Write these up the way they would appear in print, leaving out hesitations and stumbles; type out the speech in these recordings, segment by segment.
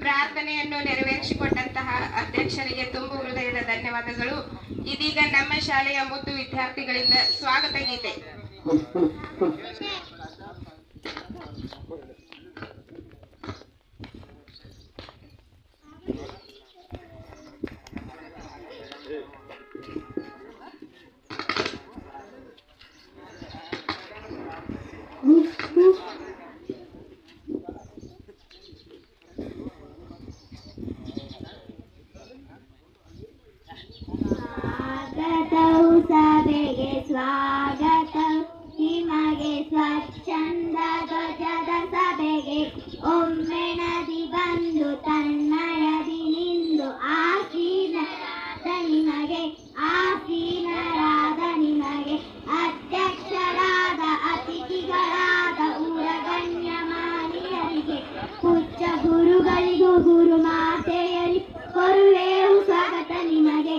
ಪ್ರಾರ್ಥನೆಯನ್ನು ನೆರವೇರಿಸಿಕೊಟ್ಟಂತಹ ಅಧ್ಯಕ್ಷರಿಗೆ ತುಂಬು ಹೃದಯದ ಧನ್ಯವಾದಗಳು. ಇದೀಗ ನಮ್ಮ ಶಾಲೆಯ ಮುದ್ದು ವಿದ್ಯಾರ್ಥಿಗಳಿಂದ ಸ್ವಾಗತ ಗೀತೆ. ಸ್ವಾಗತವು ಸಭೆಗೆ ಸ್ವಾಗತವು ನಿಮಗೆ ಸ್ವಚ್ಛಂದ ಧ್ವಜದ ಸಭೆಗೆ ಒಮ್ಮೆ ನದಿ ಬಂದು ತನ್ನಯದಿ ನಿಂದು ಆಸೀನರಾದ ನಿಮಗೆ ಅಧ್ಯಕ್ಷರಾದ ಅತಿಥಿಗಳಾದ ಊರ ಗಣ್ಯಮಾನ್ಯರಿಗೆ ಪೂಜ್ಯ ಗುರುಗಳಿಗೂ ಗುರು ಮಾತೆಯರಿ ಕೊರುವೆವು ಸ್ವಾಗತ ನಿಮಗೆ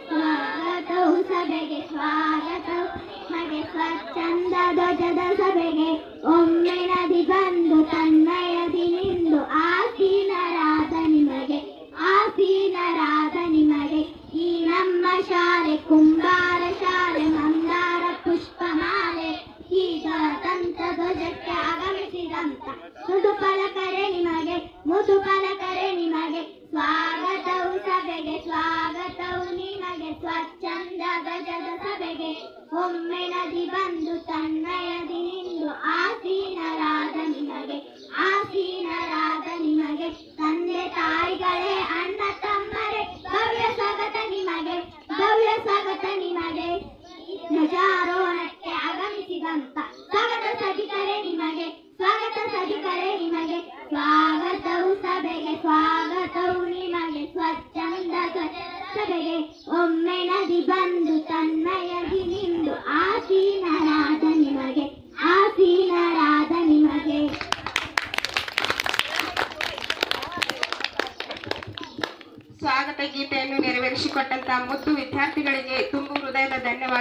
ಸ್ವಾಗತವು ಸಭೆಗೆ ಸ್ವಾಗತವು ನಿಮಗೆ ಸ್ವಚ್ಛಂದ ಧ್ವಜದ ಸಭೆಗೆ ಒಮ್ಮೆ ನದಿ ಬಂದು ತನ್ನಯದಿ ನಿಂದು ಆಸೀನರಾದ ನಿಮಗೆ ಈ ನಮ್ಮ ಶಾಲೆ ಕುಂಬಾರ ಶಾಲೆ ಮಂದಾರ ಪುಷ್ಪಮಾಲೆ ಈ ಗಣತಂತ್ರ ಧ್ವಜಕ್ಕೆ ಆಗಮಿಸಿದಂತ ಮುದು ಫಲಕರೆ ನಿಮಗೆ ಸ್ವಾಗತವು ಸಭೆಗೆ ಸ್ವಾಗತವು ನಿಮಗೆ ಸ್ವಚ್ಛಂದ ಧ್ವಜದ ಸಭೆಗೆ ಒಮ್ಮೆ ನದಿ ಬಂದು ತನ್ನಯದಿ ನಿಂದು ಆಸೀನರಾದ ನಿಮಗೆ ತಂದೆ ತಾಯಿಗಳೇ ಅಣ್ಣ ತಮ್ಮರೇ ಭವ್ಯ ಸ್ವಾಗತ ನಿಮಗೆ ಧ್ವಜಾರೋಹಣಕ್ಕೆ ಆಗಮಿಸಿದಂತ ಸ್ವಾಗತ ಸಭಿಕರೇ ನಿಮಗೆ ಸ್ವಾಗತವು ಸಭೆಗೆ ಸ್ವಾಗತವು ನಿಮಗೆ ಸ್ವಚ್ಛಂದ ಸಭೆಗೆ ಒಮ್ಮೆ ನದಿ ಬಂದು ತನ್ನಯದಿ ನಿಂದು ಆಸೀನರಾದ ನಿಮಗೆ ಸ್ವಾಗತ ಗೀತೆಯನ್ನು ನೆರವೇರಿಸಿಕೊಟ್ಟಂತಹ ಮುದ್ದು ವಿದ್ಯಾರ್ಥಿಗಳಿಗೆ ತುಂಬು ಹೃದಯದ ಧನ್ಯವಾದ.